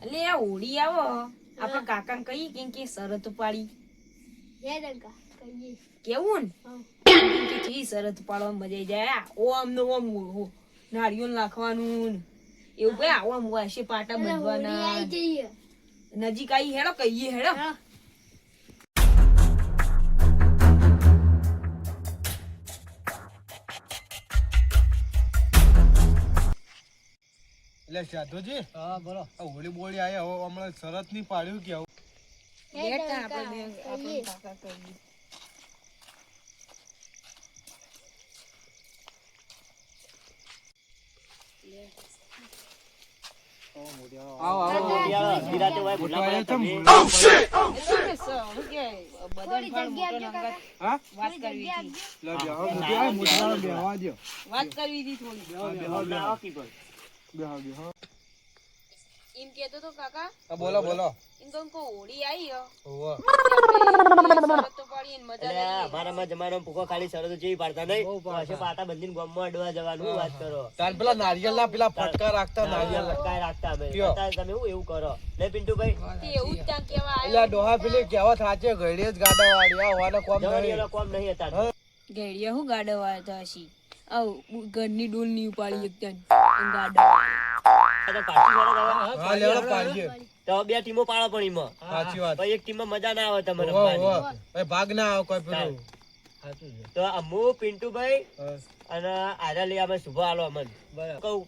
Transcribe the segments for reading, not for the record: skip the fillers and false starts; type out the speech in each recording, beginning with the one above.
એટલે આ હોળી આવો આપણા કાકાને કહીએ કે શરત પાડી કેવું ને કે ચી શરત પાડવા મજા જાય ઓમ ને ઓમ નારિયેળ નાખવાનું એવું કઈ આવો આમ હશે પાટા બંધવાના નજીક આવી હેડો કહીએ હેડો એટલે સાધુજી હા બોલો હોળી બોળી આયા હો હમણાં શરત ની પાડ્યું કે આવું બેટા આપણે કાકા કહીએ વાત કરવી હતી થોડી એમ કેતો તો કાકા બોલો બોલો એમ તો હોળી આવી ઓહો તો પડી ને મજા અમારામાં જમાનો ભૂખો ખાલી શરતો જેવી પાડતા નહીં પછી પાટા બંધીને ગામમાં અડવા જવાનું વાત કરો તાર પેલા નારિયેળ ના પેલા ફટકા રાખતા નારિયેળ ફટકા રાખતા અમે તમે એવું કરો લે પિન્ટુભાઈ તે એવું જ ત્યાં કેવા એટલે ડોહા પેલી કહેવત સાચે ઘડીએ જ ગાડા વાળી આ હોવાનો કોમ જવારીઓનો કોમ નહીં હતા ગેડિયા હું ગાડા વાળતા હશી આવ ઘરની ડોલ ની ઉપાડી એક ત્યાં ગાડા હા લેવડો પાડીએ તો બે ટીમો પાડો પણ એમાં સાચી વાત પછી એક ટીમમાં મજા ના આવે તમને ઓહો રમવાની. એ ભાગ ના આવે કોઈ પેલું તો અમુ પિન્ટુભાઈ અને આરા લઈ અમે શુભ આલો અમન કહું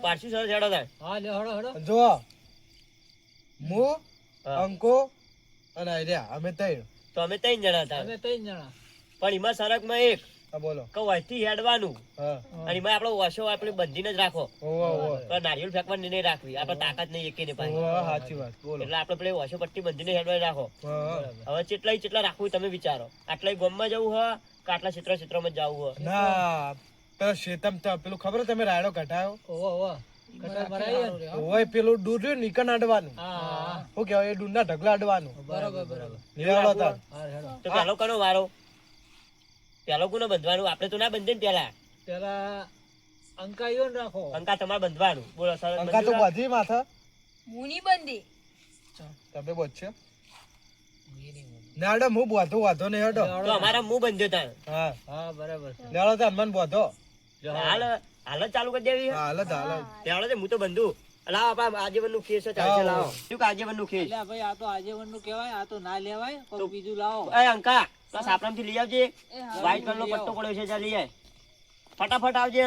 પારસી સર હેડો થાય જો મુ અંકો અને આર્યા અમે ત્રણ તો અમે 3 જણા હતા પણ એમાં સરકમાં એક હા બોલો કહું અહીંથી હેડવાનું હા અને એમાં આપણો વશો આપણે બંધીને જ રાખો ઓહો ઓહો તો નારિયેળ ફેંકવાની નહીં રાખવી આપણે તાકાત નહીં એકેને પાસે ઓહો સાચી વાત બોલો એટલે આપણે પેલી વશો પટ્ટી બંધીને હેડવાની રાખો હા હવે કેટલા રાખવું તમે વિચારો આટલા ગામમાં જવું હોય કે આટલા ક્ષેત્રમાં જવું હોય ના પેલો શેતમ તો પેલું ખબર તમે રાયડો કઢાયો ઓય પેલું દૂધ રહ્યું નીકળ અડવાનું શું કહેવાય એ દૂધના ઢગલા અડવાનું બરાબર નિરાળો તાર તો પેલો કનો વારો પેલો કોનો બંધવાનું આપણે તો ના બંધે ને પેલા અંકા તમારે બંધવાનું બોલો સર અંકા તો બધી માથા મુની બંધી તમે બોલ છે નાડો હું બોધો વાધો ને હેડો તો અમારા મું બંધ્યો તા હા લેડો તો હનુમાન બોધો હાલ હાલ ચાલુ કરી દેવી હા હાલ લેવડો છે હું તો બંધુ લાવો આપા આજીવન નું ખેસ ચાલશે લાવો શું કે આજીવન નું ખેસ તો બીજું લાવો એ અંકા બસ આપણાથી લઈ આવજે વ્હાઈટ કલર નો પટ્ટો પડ્યો છે ચાલ લઈ આય ફટાફટ આવજે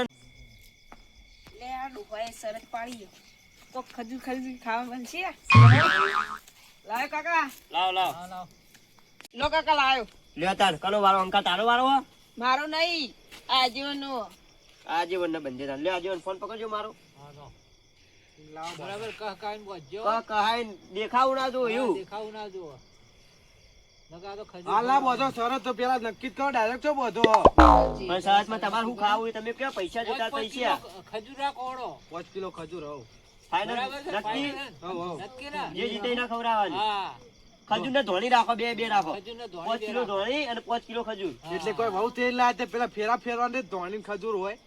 લે આ ડોહાએ શરત પાડી તો ખજૂર ખાવા બનશે લાયો કાકા લાવો લાવો લો કાકા લાયો લ્યો તાર કનો વારો અંકા તારો વારો મારો નહીં આ જીવનનો આજીવન ને બંધે તાર લે આજીવન ફોન પકડજો મારો બરાબર કાઈન બોજો કહાઈ દેખાવું ના જો એવું દેખાવું ના જો નકા તો ખજૂર હાલા બોધો સરસ તો પેલા નક્કી જ કરો ડાયરેક્ટ છો બોધો પણ સવારમાં તમારે શું ખાવું તમે કયો પૈસા જોતા પૈસા ખજૂર રાખોડો 5 કિલો ખજૂર હોવ ફાઈનલ નક્કી નક્કી ના જે જીતે ના ખવડાવવાની હા ખજૂર ને ધોણી રાખો બે રાખો ખજૂર ને 5 કિલો ધોણી અને 5 કિલો ખજૂર એટલે કોઈ બહુ તેલ લાવે તે પેલા ફેરવાને ધોણી ખજૂર હોય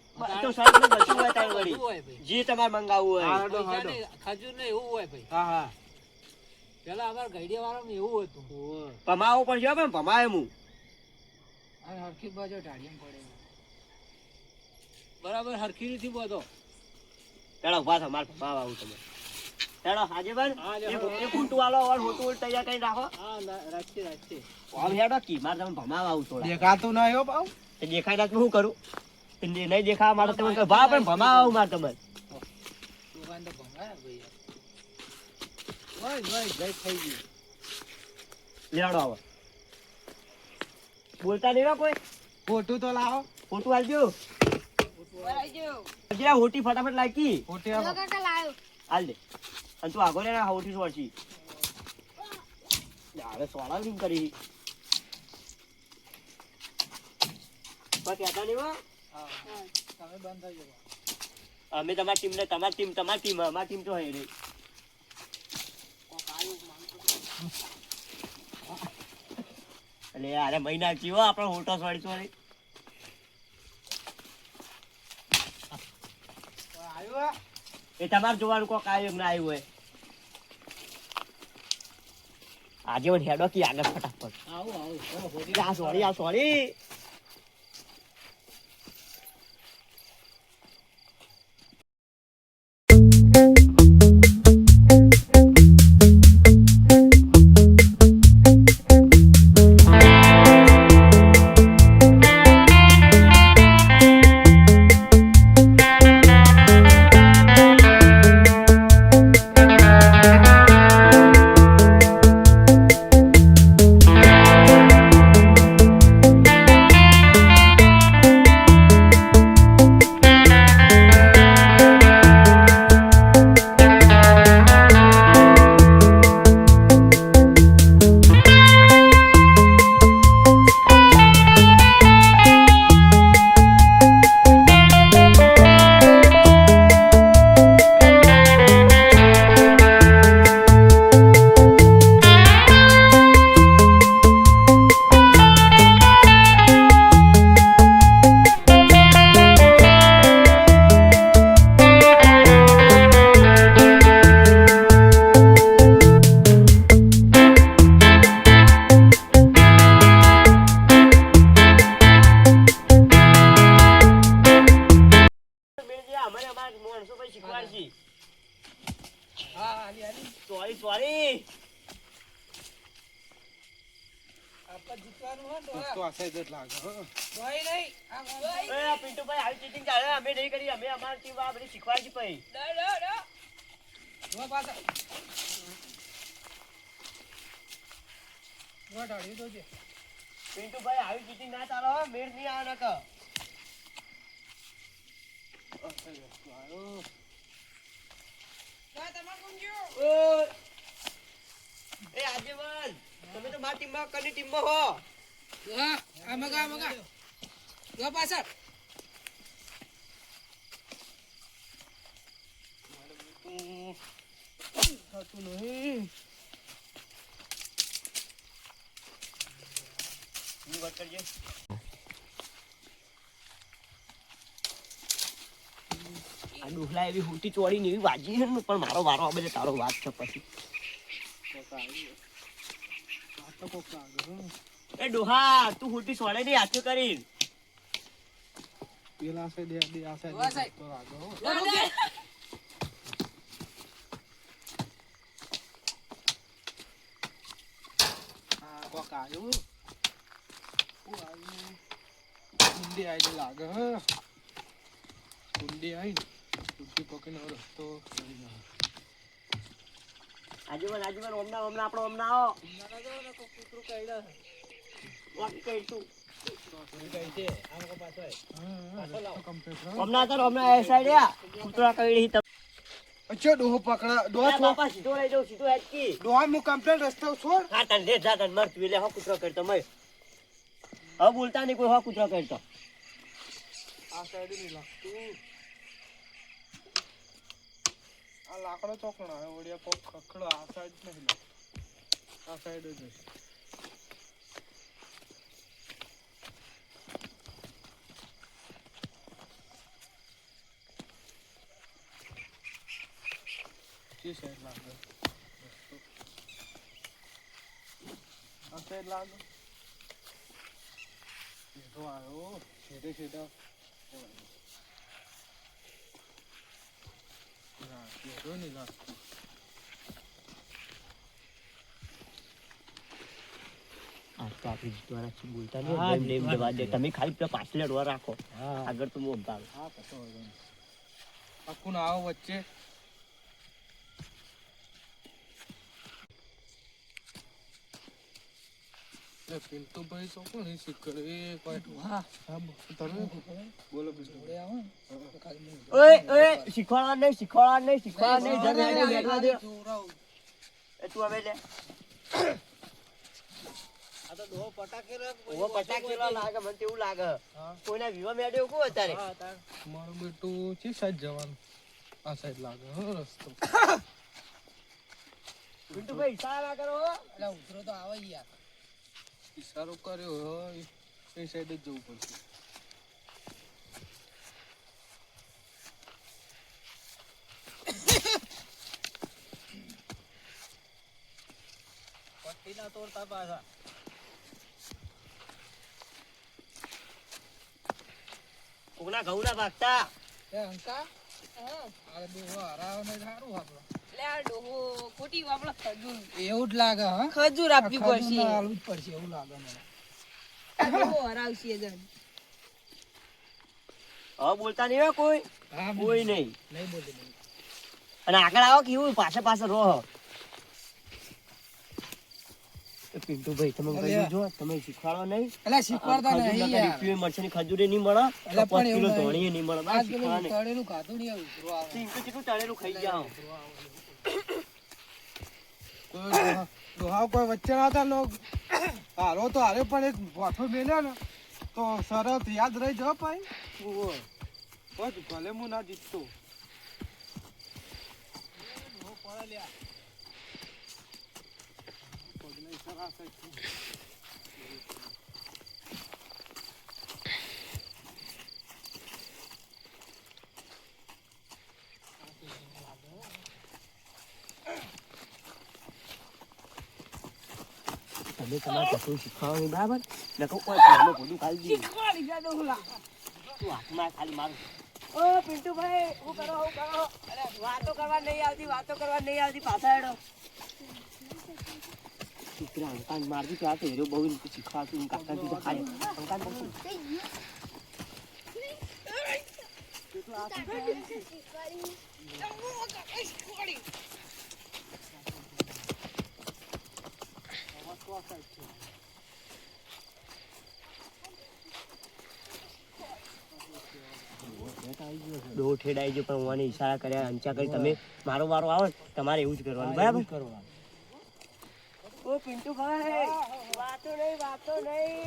તો સાહેબ ને બધું હોય તાર વળી હોય ભાઈ જે તમારે મંગાવવું હોય હાડો હાડો ખજૂર ને એવું હોય ભાઈ હા હા પેલા અમાર ગઈડિયા વાળામાં એવું હતું ભમાવો પણ છે પણ ભમાય હું હરખી બાજુ ઢાળીમ પડે બરાબર હરખી રીતથી બધો પેલા ઉભા થા માર ભમાવા આવું તમે પેલા હાજે બન એક ઊંટું વાળો ઓર હોટું તૈયાર કરી રાખો હા રાખી આમ હેડો કી માર તમે ભમાવા આવું થોડા દેખાતું ના હો બાઉ તે દેખાય ના તો શું કરું નહીં દેખાવા માટે તમે ભા પણ ભમાવા આવું માર તમે દુકાન તો ભંગાય ભાઈ ભાઈ જઈ થઈ ગયું લેડો આવો બોલતા નહીં હો કોઈ ફોટું તો લાવો ફોટું આલજો બરાજો જે હોટી ફટાફટ લાગી ફોટે આવો હાલ દે અને તું આગળ ના હોટી સોળશી હવે સોળા કેમ કરી બાકી હતા નહીં હો તમે બંધ થઈ જાવ અમે તમારી ટીમ ને તમારી ટીમ અમારી ટીમ તો હે રે અલે યાર મહિના જીવો આપણો હોટો સોળી આવ્યો એ તમારે જોવાનું કોક આવ્યું ના આવ્યું હોય આજે મને હેડો કી આગળ ફટાફટ આ સોરી સોરી તો આ સાઈડ જ લાગે આ પિન્ટુભાઈ આવી ચીટિંગ ચાલે અમે નહીં કરી અમે અમારી ટીમ આ બધી શીખવાડી પછી પિન્ટુભાઈ આવી ચીટિંગ ના ચાલો મેળ નહીં આવે નક એ આજેવાન તમે તો મારી ટીમમાં કની ટીમમાં હો વાત કરજે આ ડોહલા એવી હુટી ચોરી ને એવી વાજી છે ને પણ મારો વારો આવે તારો વાત છે પછી એ ડોહા તું હુટી સોડે ની હાથે કરી પેલા સાઈડ આ સાઈડ તો લાગે કોક આવ્યું કુંડી આવી લાગે કુંડી આવી કુંડી પકડીને રસ્તો આજુબાજુ હમણાં આપણો હમણાં આવો હમણાં એ સાઈડ કૂતરા કઈ અચ્છા ડોહો પકડા ડોહા બાપા સીધો લઈ જાઉં સીધો હેડકી ડોહા હું કમ્પ્લેટ રસ્તો છોડ હા તને લે જા તને મર તું એટલે હો કૂતરો કરતો મય હવે બોલતા નહીં કોઈ હો કૂતરો કરતો આ સાઈડ નહીં લાગતું આ લાકડો ચોકણા ઓડિયા પોક ખખડો આ સાઈડ નહીં લાગતું આ સાઈડ જ હશે જે સાઈડ લાગે આ સાઈડ લાગે સીધો આવ્યો સીધે સીધા સીધો નહીં લાગતું તમે ખાલી પેલા પાછળ ડોર રાખો આગળ તો હું ભાગ આખું ના આવો વચ્ચે પિન્ટુભાઈ તો કોણ શીખર એ કોઈ તમે બોલો શીખવાડવા નહીં એ તું હવે લે આ તો ડોહો ઓવો પટાકેલા લાગે મને તેવું લાગે કોઈના વિવા મેડ્યો કો અત્યારે મારું બેટું છે સાઈડ જવાનું આ સાઈડ લાગે હો રસ્તો પિન્ટુભાઈ ઈશારા કરો એટલે ઉતરો તો આવે યાર ઈશારો કર્યો એ સાઈડ જ જવું પડશે ના તોડતા પાછા. કોકના ઘઉંના ભાગતા. એ અંકા આ ડોહો હરાવે ને સારું આપણો. લે આ ડોહો ખોટી વાપરો ખજૂર એવું જ લાગે હા ખજૂર આપવી પડશે આલવું જ પડશે એવું લાગે મને. આ ડોહો હરાવશે જણ હવે બોલતા નહીં હો કોઈ. હા કોઈ નહીં. નહીં બોલે નહીં. અને આગળ આવો કેવું પાછળ રહો. એ પિન્ટુભાઈ તમે કહી જો તમે શીખવાડો નહીં. એટલે શીખવાડતા ખજૂર નહીં નકર યાર. રીફ્યું મરચાંની ખજૂરે નહીં મળે. એટલે પણ 5 કિલો એવું ધોળીએ નહીં મળે. બસ આજ પેલું શીખવાડે. તળેલું ખાધું નહીં આવું ઉતરો આવે. પિન્ટુ કેટલું તળેલું ખાઈ જાઓ. ડોહા કોઈ વચ્ચે ના હતા લોક હારો તો હારે પણ એક બોઠો મેલ્યો ને તો સરસ યાદ રહી જાવ ભાઈ બસ ભલે હું ના જીતતો તમે તમારે કશું શીખવાડો નહીં બરાબર. નકર કોઈ ઘરમાં ભોજન ખાલી દઈએ. શીખવાડી જા ડોહલા તું હાથમાં ખાલી મારું. ઓ પિન્ટુભાઈ હું કરો અરે વાતો કરવા નહીં આવતી પાછા હેડો દીકરા અંકાન મારજી ત્યાં તો હેરો બહુ શીખવાડતું કાકા તું ખાય અંકાન બહુ દો ઠેડાઈ ગયો પણ મને ઈશારા કર્યા અંચા કરી તમે મારો વારો આવે ને તમારે એવું જ કરવાનું બરાબર કરવાનું. ઓ પિન્ટુભાઈ વાતો નહીં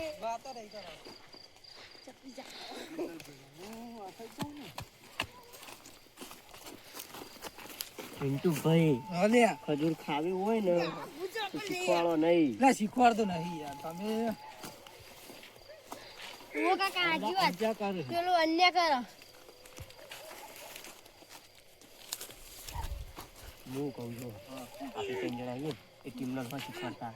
પિન્ટુભાઈ અલ્યા ખજૂર ખાવી હોય ને તો શીખવાડો નહીં. એટલે શીખવાડતો નહીં યાર તમે ઓ કાકા આજી વાત મજા કરે પેલું અન્ય કરો હું કહું છું આપણે 3 જણા આવીએ એ ટીમના ઘરમાં શીખવાડતા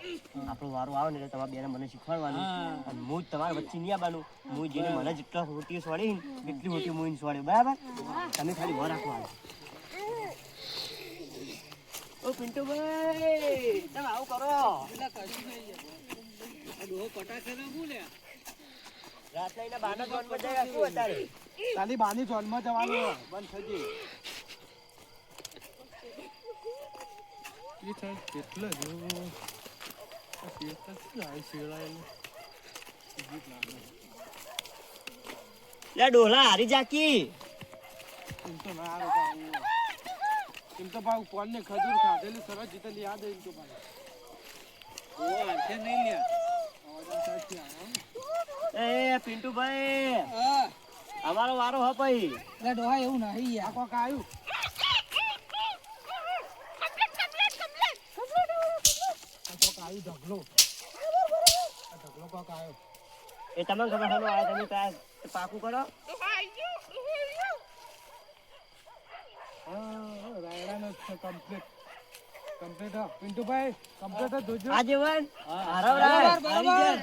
આપણો વારો આવે ને એટલે તમારે બેને મને શીખવાડવાનું અને હું જ તમારા વચ્ચે નહીં આવવાનું. હું જેને મને જેટલા હોટીઓ સોડી એટલી હોટી હું સોડે બરાબર. તમે ખાલી વાર રાખવાનું. ઓ પિન્ટુભાઈ તમે આવું કરો. ડોહો પટાખે ના બોલે રાતના એના બાના જોનમાં જાય શું અત્યારે ખાલી બાની જોનમાં જવાનું બંધ થઈ ગઈ કેટલે લે ડોલા હારી જાકી એમ તો ના આવે એમ તો ભાઈ કોણ ને ખજૂર ખાધેલી સરસ જીતેલી યાદ એમ તો ભાઈ ઓ આખે નહીં લ્યા એ પિન્ટુભાઈ હા અમારો વારો હ ભાઈ. એટલે ડોહા એવું નહીં યાર કોક આવ્યું કોક આવ્યું ઢગલો કોક આવ્યો એ તમને ખબર હાલો આ તમે પાકું કરો. રાયડાનો કમ્પ્લીટ પિન્ટુભાઈ કમ્પ્લીટ જ જોજો આજીવન હારવ રાય બરાબર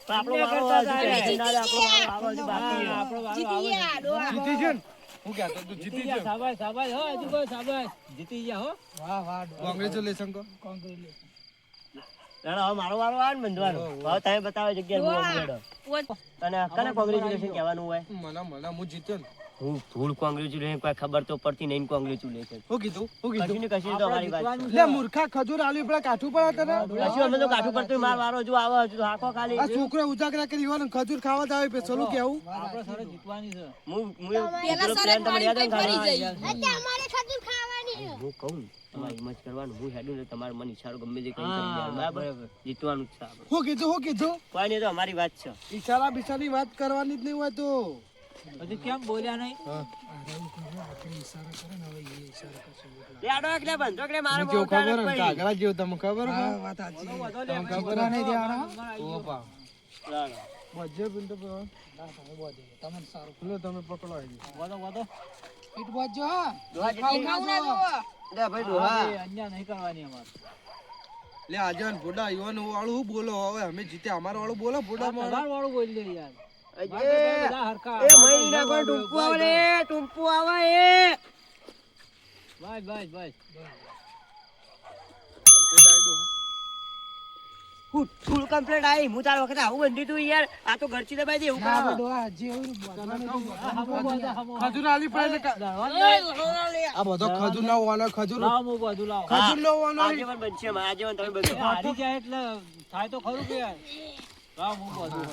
આપણો વારો આવે છે. આપણો વારો આવે છે બાકી આપણો વારો જીતી ગયા ડોહા જીતી છે ને હું કહેતો તું જીતી છે શાબાશ શાબાશ હો હજુ કોઈ શાબાશ જીતી ગયા હો વાહ વાહ કોંગ્રેચ્યુલેશન કો કોંગ્રેચ્યુલેશન હવે મારો વારો આવે ને બંધવાનો. હવે તમે બતાવો જગ્યા હું હેડો અને કને કોંગ્રેચ્યુલેશન કહેવાનું હોય. મને હું જીત્યો ને હું ધૂળ કોંગ્રેચ્યુલેશન કોઈ ખબર તો પડતી નહીં કોંગ્રેચ્યુલેશન હું કીધું કશું ને કશું તો અમારી વાત છે. લે મૂર્ખા ખજૂર આલુ પેલા કાઠું પડે તને કશું અમે તો કાઠું પડતું મારો વારો જો આવે હજુ તો હાકો ખાલી આ છોકરો ઉજાગરા કરી હોય ને ખજૂર ખાવા જ આવે પેલું કેવું આપણે સરસ જીતવાની છે હું પેલો પ્લાન તમને યાદ આવે ને ખાલી? અત્યારે અમારે ખાતું ખાવાની છે હું કહું તમારે હિંમત કરવાનું હું હેડું ને તમારે મને ઈશારો ગમે તે કંઈ કરી દેવાનું બરાબર જીતવાનું જ છે આપણે. હું કીધું કોઈ નહીં તો અમારી વાત છે. ઈશારા બિશારી વાત કરવાની જ નહીં હોય તો હજુ કેમ બોલ્યા નહીં લે આડો એકલે બંધો એકલે મારો કેવું બહુ તાણ ખબર ભાઈ. કાગડા જેવું તમને ખબર હા વાત સાચી જીતવા નહીં દેવાના ઓ બા લાલો. બજે પિન્ટુ ભાઈ તમને સારું લો તમે પકડો આવી વાદો પીટ બાજુ હા ડોહા જેટલી- લે ભાઈ ડોહા. અન્યા નહીં કરવાની અમારે લે આજે ભોડા ઈવન વાળું હું બોલો હવે અમે જીતે અમારો વાળું બોલો ભોડા માં વાળું બોલી દે યાર એ મહિના કોઈ ટૂંપુ આવે રે, ટૂંપુ આવે એ બસ બસ બસ ફૂલ કમ્પ્લીટ આવી હું તાર વખતે આવું બંધી તું યાર આ તો ઘરથી દબાઈ દે એવું કામ ખજૂર આલી પડે આ બધો ખજૂર ના હોવાનો ખજૂર લાવ હું બધું લાવ ખજૂર નો હોવાનો આજે પણ બનશે આજે પણ તમે બધું હારી જાય એટલે થાય તો ખરું કે યાર લાવ હું બધું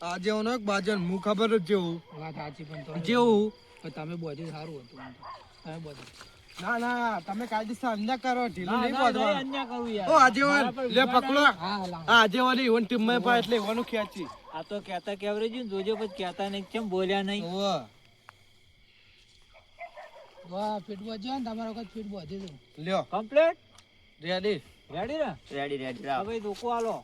આજે ઓનો એક બાજન હું ખબર જ જેવું જેવું તમે બધું સારું હતું તમે બધું ના ના તમે કાયદેસર અન્યાય કરો ઢીલું નહીં ના, બોલવાનું. અન્યાય કરું યાર ઓ આજેવાન લે પકડો આજેવાન ઈવન ટીમ માં પા એટલે ઈવાનું ખેંચી આ તો કહેતા કેવરેજ ને જોજો પછી કહેતા નહીં કેમ બોલ્યા નહીં ઓહ વાહ ફીટ બોજો ને તમારો કોઈ ફીટ બોજો લ્યો કમ્પ્લીટ રેડી રેડી ને રેડી રેડી રાવ હવે દુકો આલો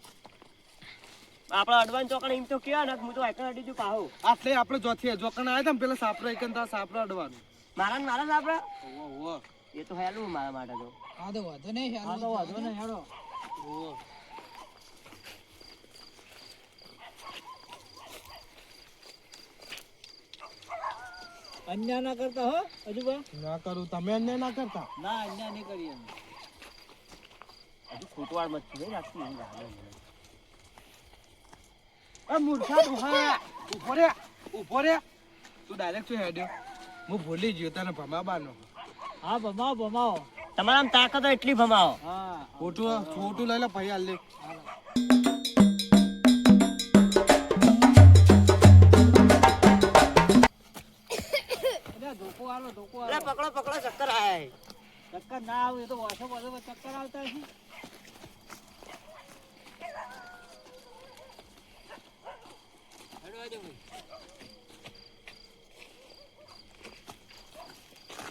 આપણા અડવાન ચોકણ એમ તો કેવા ને હું તો એકણ અડી જુ પાહો આટલે આપણે જોથી જોકણ આયા તા પેલા સાપરા એકન તા સાપરા અડવાનું મારા ને આપડા ઓહ એ તો હેલું મારા માટે તો આ તો વાંધો નહીં આ તો વાંધો નહીં હેડો ઓહ અન્યાય ના કરતા હો હજુ બા ના કરું તમે અન્યાય ના કરતા ના અન્યાય નહીં કરીએ અમે. હજુ ખોટવાળ મત થઈ રાખતી એમ લાગે મને. એ મૂર્ખા ડોહા ઉભો રે તું ડાયરેક્ટ શું હેડ્યો હું ભૂલી ગયો તને ભમાબાનો હા ભમાવો ભમાવો તમારા આમ તાકાત હોય એટલી ભમાવો હા ફોટું લઈ લે ભાઈ હાલ લે અરે ધોકો આલો ધોકો અરે આલો પકડો પકડો ચક્કર આય ચક્કર ના આવે એ તો વાસો વાસો ચક્કર આવતા છે હેડો આજો ભાઈ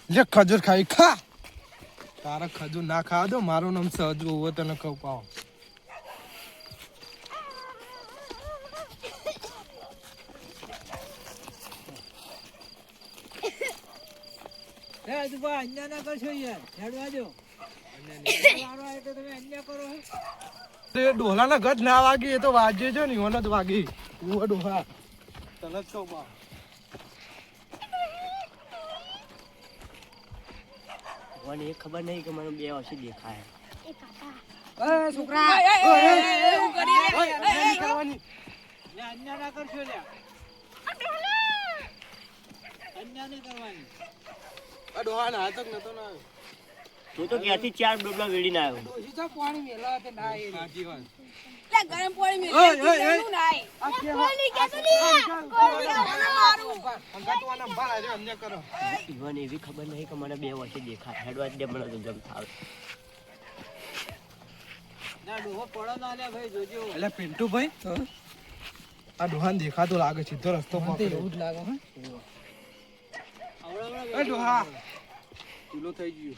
લે ખજૂર ખાઈ ખા તારા ખજૂર ના ખાવા દો મારું નામ સહજ હોવો તને કહું પાવ હે આજુબા અન્યાય ના કરશો યાર હેડો આજો વારો આવે તો તમે અન્યાય કરો હે તે ડોલાના ગજ ના વાગી એ તો વાજે જો ને ઓનો જ વાગી ઓ ડોહા તને જ કહું પાવ મને એ ખબર નહીં કે મને બે વર્ષે દેખાય કરવાની લે અન્યાય ના કરશો લે અન્યાય નહીં કરવાની આ ડોહા ના હાથ જ નતો ના હું તો ક્યાંથી 4 ડોબલા વેડીને આવ્યો સાચી વાત ગરમ પાણી ઓય, ઓય, ઓય. આ કેવા અંગાતવાના ભાળા રે અન્ય કરો ઈવન એવી ખબર નહીં કે મને બે વર્ષે દેખાય હેડવા જ દે મને તો જમ થાવ ના ડોહો પડો ના લે ભાઈ જોજો એટલે પિન્ટુ ભાઈ આ ડોહાન દેખાતો લાગે સીધો રસ્તો પકડ્યો એવું જ લાગે હે એ ડોહા ઢીલો થઈ ગયો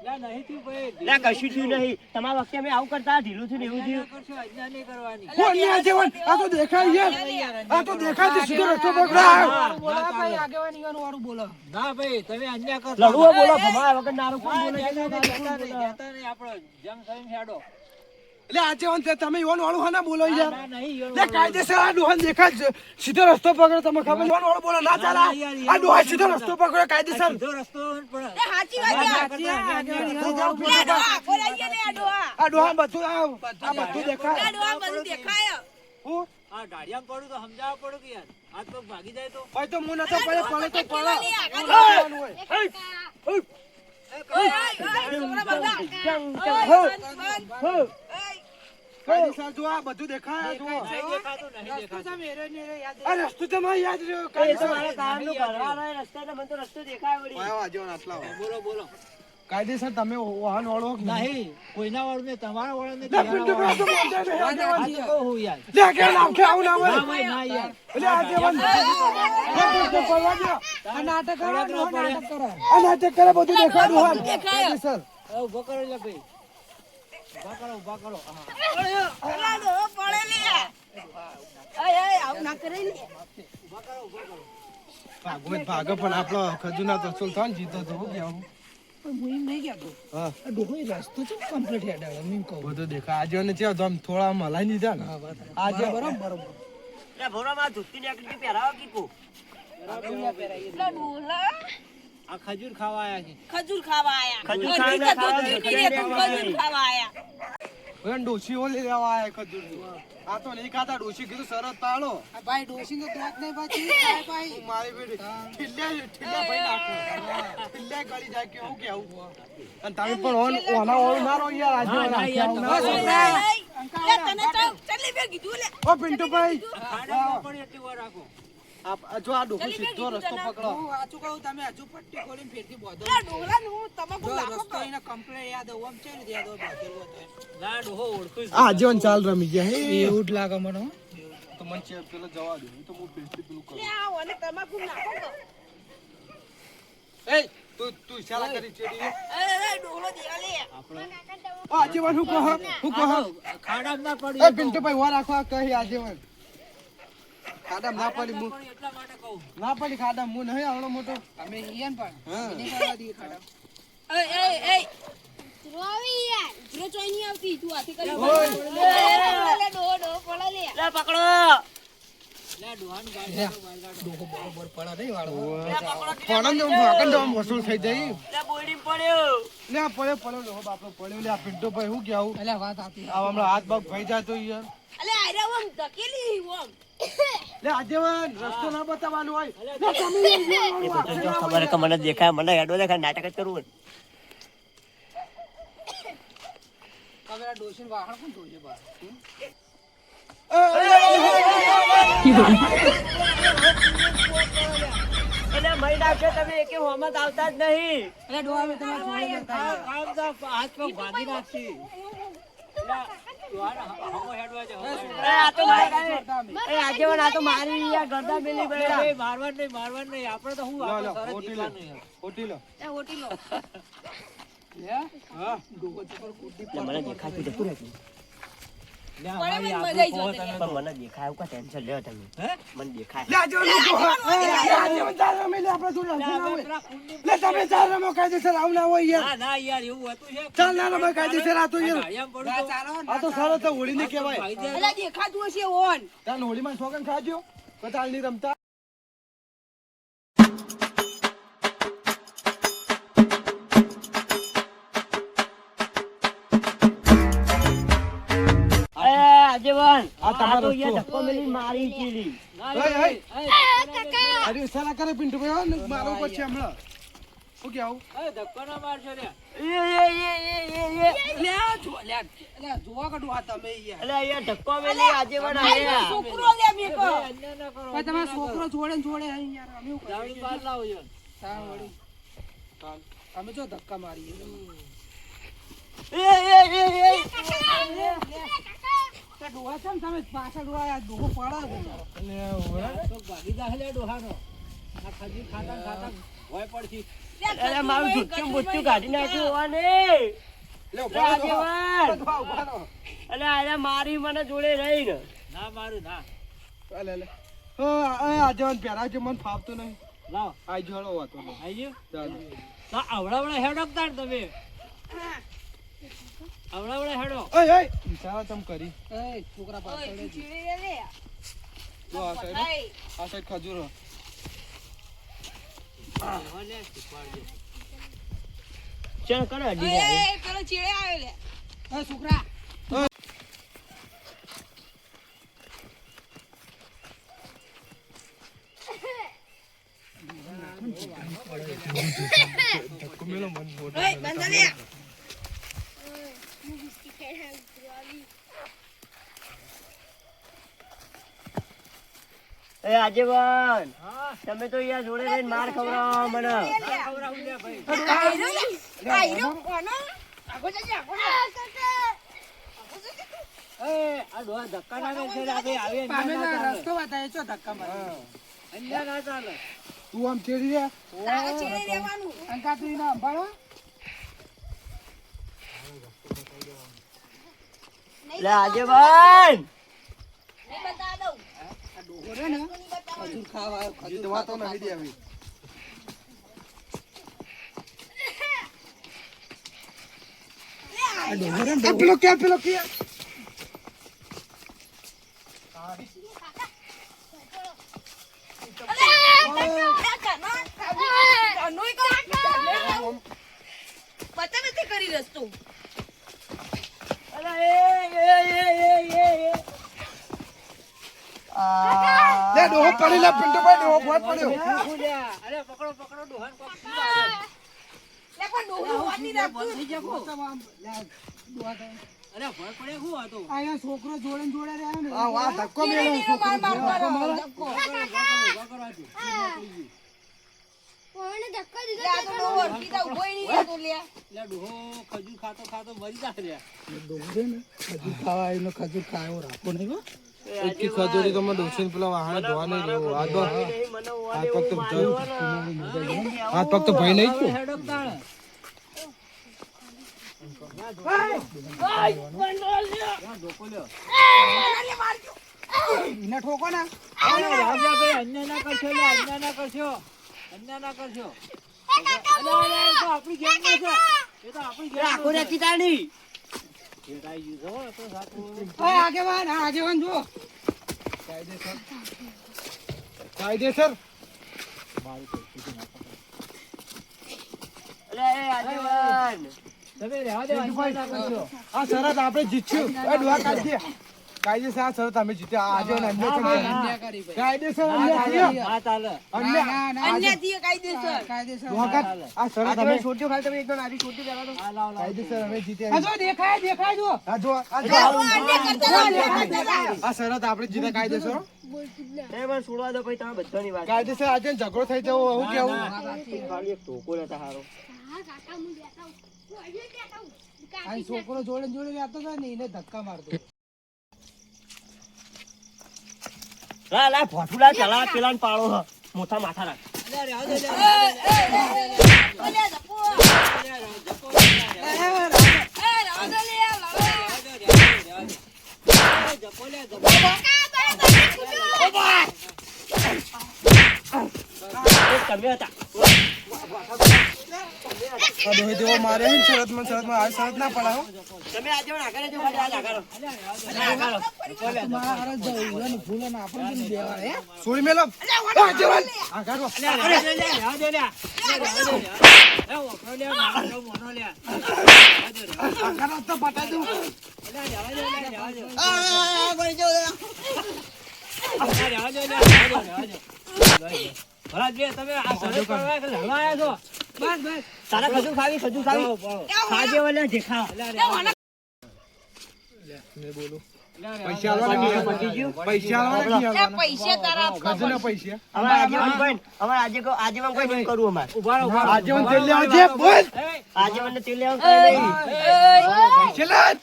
લે નહીં થયું ભાઈ લે કશું થયું નહીં તમારા વખતે અમે આવું કરતા ઢીલું થયું ને એવું થયું કરશો અન્યાય નહીં કરવાની કોણ ની આ જેવન આ તો દેખાય યાર આ તો દેખાય છે સીધો રસ્તો પકડાય ના ભાઈ તમે અન્યાય કરશો લડવો બોલો ભમાયા વગર નારું કોણ બોલે છે કહેતા નહીં આપણો જમ થઈને હેડો એટલે આ જેવન તે તમે યોન વાળું હાના બોલો યાર ના નહીં યો લે કાયદેસર આ ડોહાન દેખાય છે સીધો રસ્તો પકડો તમે ખબર યોન વાળું બોલો ના ચાલે આ ડોહા સીધો રસ્તો પકડો કાયદેસર સીધો રસ્તો પણ આ ડોહા બધું આ બધું દેખાય હું આ ગાડિયામાં પડું તો સમજાવવા પડું કે યાર આ તો ભાગી જાય તો ભાઈ તો હું નતો પડે તો પડે કાયદેસર જો આ બધું દેખાય આ જો નહીં દેખાતું નહીં દેખાતું આ રસ્તો તમારે યાદ રહ્યો એ તો કાયદેસર મારા કામનું કરવાનો હોય રસ્તે તો મને તો રસ્તો દેખાય વળી આવા જેવા આટલા હોય. બોલો બોલો કાયદેસર તમે વાહન વાળો નહીં કોઈના વાળું ને તમારા વાળું ને લે પિન્ટુ ભાઈ તો બોલતા નહીં, આ આ જેવા તો કહું યાર લે કે નામ કે આવું ના હોય ના ભાઈ ના યાર એટલે આ જેવા તો પડવા દો આ નાટક કરે બધું દેખાડું હાલ કાયદેસર હવે ઉભો કરો લે ભાઈ ઉભા કરો હા ભાગો પણ આપણો ખજૂના તો સુલતાન જીતો તો હું કેવું પણ હું એમ નહીં કહેતો. હા આ ડોહો એ રસ્તો ચમ complete હેડાડે, હું એમ કહું. બધું દેખાય આજે ને છે તો આમ થોડા આમ હલાઈ દીધા ને આજે બરોબર. એટલે ભોરામાં ધોતી ની આકૃતિ પહેરાવો કીધું. એટલા ડોલા આ ખજૂર ખાવા આયા છે. ખજૂર ખાવા આયા. ખજૂર હજી ખાવા તો ખાવા દૂધ નહીં રહેતું, ખજૂર ખાવા આયા. હવે ડોશી ઓલી લેવા આયા ખજૂર આ તો નહીં ખાતા ડોશી કીધું શરત પાડો આ ભાઈ ડોશીનો દોત નહીં પાછી ખાય ભાઈ. મારી બેટી ઠીલ્યા ભાઈ નાખો ઠીલ્યા કરી જાય કેવું કેવું અને તમે પણ ઓના ઓળું ના રહો યાર આજે ના, યાર, ના તમારે રહો. લે, તને ચાલી બે કીધું લે. ઓ પિન્ટુભાઈ ખાડામાં પણ એટલી વાર રાખો. જો આ ડોશી સીધો રસ્તો પકડો હું સાચું કહું, તમે હજુ પટ્ટી ખોલીને ફેરથી બોધો. લે, ડોલાનું હું તમાકુ જો નાખો રસ્તો એને complete યાદ હોય, આમ છે ને યાદ હોય બાંધેલો હતો. ના, ડોહો ઓળખું જ. આ જીવન ચાલ રમી ગયા હે એવું જ લાગે મને હો. તો મને છે પેલો જવા દે હું તો હું પેલી પેલું કરું લે, આ ઓને તમાકુ નાખો તો. એ તું ઇશારા કરી ચેડી એ ડોલો દે લે. ઓ આજીવન હું કહો ખાડામાં ના એ પડ્યું. પિન્ટુભાઈ વાર રાખો આ કહી આજીવન ખાડામ ના પડી હું પણ એટલા માટે કહું. ના પડી ખાડામ હું નહીં આવડો મોટો અમે ઈયન પણ હા નહીં કરવા દઈએ ખાડામાં. એ રોવી યાર. જો ચોઈ નહીં આવતી તું હાથી કરી ઓય. લે ડોહો પડા લે. લે પકડો. લે, ડોહાનું ગાડી ડોહો બરોબર પડે નહીં વાળો. પડન જો ભાગન જો વસૂલ થઈ જાય લે બોયડીમાં પડ્યો. લે આ પડ્યો લો બાપરો પડ્યો લે આ પિન્ટુભાઈ હું કેવું અલ્યા વાત આપી. આ હમણાં હાથ બાગ ભાઈ જાય તો યાર અલે આયરા ઓમ ધકેલી ઓમ. લે આજીવન રસ્તો ના બતાવવાનું હોય એ બધું જો ખબર કે મને દેખાય મને હેડો દેખાય નાટક જ કરવું ને. તમે આ ડોશીને વાહણ કોણ ધોઈએ બહાર? એટલે મહી નાખશો તમે એકે હોમત આવતા જ નહીં. અલ્યા ડોહા અમે તમારા જોડે જતા આવીએ. હાથ પગ બાંધી નાખશી. એ આ તો મારી એ આગેવાન આ તો મારી યાર ગરદા મેલી બેડા. મારવા નહીં આપણે તો હું લો આપણે લો સરસ હોટી લો જીવવાનું યાર. હોટી લો એ હોટી લો. હે? ડોહો ચક્કર કૂટી એટલે મને દેખાતું જતું રહેતું. લે, પડે અમારી મને આબરૂ મજા ખોવો આવી તમે. પણ મને દેખાય એવું કા ટેન્શન લ્યો તમે. હે? મને દેખાય. લે આજીવન હું કહો આજીવન ચાલ રમી લે આપણે થોડું લે, હસી ના હવે હોય પેલા કુંડી લે તમે ચાલ રમો કાયદેસર આવું ના હોય યાર ના યાર એવું હતું છે. ચાલ ના રમો કાયદેસર આ તો યાર ગાડિયામાં પડ્યું તો- આ તો સારો તો હોળીને કહેવાય ભાઈ જાય. અલે દેખાતું હશે ઓન. તાન હોળીમાં છોકન ખાજો પતાલ ની રમતા એ આગેવાન આ તમારો આ તો યાર રસ્તો. ધક્કો મેલી મારી ચીલી. ના, હે, હે. એ, અરે ઇશારા કરે પિન્ટુભાઈ હો, ને મારો પછી હમણાં શું કેવું એ, ધક્કો ના મારશો રે. એ લે, જોવા કાઢું આ તમે યાર. એટલે યાર ધક્કો મેલી આગેવાન આયા. છોકરો લે મેકો. અન્યાય ના કરો. ભાઈ, તમારો છોકરો જોડે ને જોડે અહીં યાર અમે એવું કરીએ. બહાર લાવો યાર. તાણ વળી. અમે જો ધક્કા મારીએ. તે ડોહા છે ને તમે પાછળ ડોહા આ ડોહો પડે છે. તો ભાગી જાય લે ડોહાનો. આ ખજૂર ખાતા ને ખાતા ભોંય પડશે. અરે મારું જુઠ્ઠું બુચ્ચું કાઢી નાખ્યું હોવાને. લે એ આગેવાન. ઉભા રહો. અલે આને મારી મને જોડે રહી ને. ના મારું ના. લે લે આજવાન પહેરાવજો મને ફાવતું નહીં લાવો આઈ જોડો વાતો આઈ ગયું. ચાલો ના આવડા હેડો તાણ તમે. આવડા હેડો. ઓય ઓય ઇશારા તમ કરી એ છોકરા ઓય, પાછળ તું જ. ચીડી લે લે. જો આ સાઈડ ભાઈ, આ સાઈડ ખજૂર હવે લે, શીખવાડજો. ચાલ કરો અડી ઓય, જાય. એ પેલો ચીડે આવ્યો લે. એ છોકરા કુમેલો મન બોટ ઓય, બંધ લે. હું બિસ્કિટ ખાઈ રોવી. એ આગેવાન હા તમે તો યાર જોડે રહીને માર ખવડાવો મને. ખવડાવું લે ભાઈ. આયરો લે. આયરો કોનો? આગો જજે, આગો જજે. એ આ ડોહા ધક્કા ના કરે છે આપણે આવે પામેલા રસ્તો બતાવે છો ધક્કા મારે અન્યા ના ચાલે. તું આમ ચેડી રે તારે ચીડે રહેવાનું. અંકાત્રી ના અંબાળો લે આગેવાન નહીં બતા દઉં. આ ડોહો રે ને ખજૂર ખાવા આવ્યો, ખજૂર જીતવા તો નહીં દે આવી એ પેલો કે કરી રસ્તો લે ડોહો પડી લે પિન્ટુભાઈ ડોહો ભોય પડ્યો અરે પકડો પકડો ડોહાન કોક લે પણ ડોહો વાતી રાખતું અરે ભય પડે શું હતો અહીંયા છોકરો જોડે ને જોડે રહ્યો ને આ વાહ ધક્કો મેલો છોકરો કોણે ધક્કો દીધો લે આ તો ડોહો અડકીતા ઉભો ય નહીં રહેતો લે એટલે ડોહો ખજૂર ખાતો ખાતો મરી જાય રે ડોહરે ને ખજૂર ખાવા એનો ખજૂર ખાયો રાખો નહીં હો એકી ખજૂરી તો મને ડોસીને પેલા વાહને ધોવા નહીં દેવો હાથ પગ તો ભય નહીં ગયો હેડો તાણ એને ઠોકો ને અરે રાજાભાઈ અન્ય ના કરશો લે અન્ય ના કરશો અન્ય ના કરશો અરે એ તો આપણી ગેમ છે એ તો આપણી ગેમ આખો રાખી તાણી ખેલાઈ ગયું છો તો સાચું ઓય આગેવાન જો કાયદેસર અરે એ આગેવાન તમે રહેવા દે અન્ય ના કરશો આ શરત આપણે જીત્યું એ ડોહા કાઢી દે કાયદેસર આ શરત અમે જીત્યા આજે અન્ય કાયદેસર હા ચાલે અન્ય થી કાયદેસર કાયદેસર આ શરત અમે છોટ્યો ખાલી તમે એકદમ આડી છોટી જવા દો હા લાવ લાવ કાયદેસર અમે આ જીત્યા જો દેખાય જો આ જો આ શરત આપણે જીત્યા કાયદેસર હો. એ મને છોડવા દો પછી તમે બધાની વાત કાયદેસર આજે ઝઘડો થઈ જવો હું કેવું ખાલી એક ટોકો લેતા હારો હા કાકા હું બેઠા હું હજી બેઠા હું આ છોકરો જોડે ને જોડે રહેતો હતો ને એને ધક્કા મારતો લા ભોઠુલા ચલા પેલા પાડો હ મોટા માથા રાખ અરે રહેવા દે તમે હતા આ ડોહી દેવો મારે હે ને શરતમાં આ શરત ના પડાવો તમે આજે આગળ જો ખાલી આજ આગળ મારા જઈને ભૂલે ને આપણે કેમ દેવા હે છોડી મેલો આ જવાન આ કાઢો રહેવા દે લે એ ઓખો લે મારો મોનો લે આ કાઢો તો પટાઈ દઉં તમે આ સરસ કરવા કે લડવા આવ્યા છો બસ તારા ખજૂર ખાવી ખાજે વલે દેખા પૈસા આલવાના પૈસા આલવાના પૈસા તારા ખજના પૈસા અમાર આગેવાન કોઈ અમાર આજેવાન કોઈ નહીં કરું અમાર ઉભા રહો આજે મને તેલ લેવા છે બોલ આજેવાન ને તેલ લેવા કોઈ નહીં પૈસા લાવ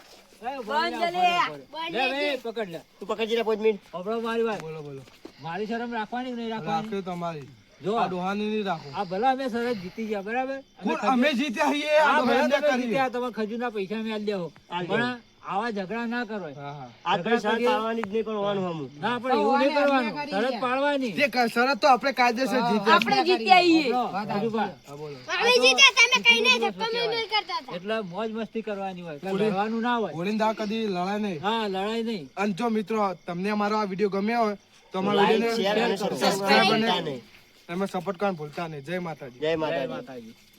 લે બે પકડ લે તું પકડજી લે 5 મિનિટ અબળો મારી વાત બોલો બોલો મારી શરમ રાખવાની કે નહીં રાખવાની રાખ્યો તમારી જો આ ડોહાની નહીં રાખો આ ભલા અમે સરસ જીતી ગયા બરાબર અમે જીત્યા છીએ આ આ ભલા ડોહાને તમે કરી જીત્યા તમે ખજૂરના પૈસા મેં આલી દેવો પણ આવા ઝઘડા ના કરો હા હા આ તો સર પાડવાની જ નહીં કરવાનું હમું ના પણ એવું નહીં કરવાનું શરત પાડવાની તે શરત તો આપણે કાયદેસર જીત્યા આપણે જીત્યા ઈએ ખજૂરભા. અમે જીત્યા તમે કઈ નહીં ધક્કો મેલ કરતા હતા એટલે મોજ મસ્તી કરવાની હોય કઈ લડવાનું ના હોય ગોળીને દા કદી લડાય નહીં હા લડાઈ નહીં અને જો મિત્રો તમને અમારો આ વિડીયો ગમ્યો હોય તો અમારા લાઈક વિડીયોને શેર અને સબસ્ક્રાઇબ સબસ્ક્રાઇબ અને કરતા નહીં તમે સપોર્ટ કરવાનું ભૂલતા નહીં જય માતાજી જય જય માતાજી માતાજી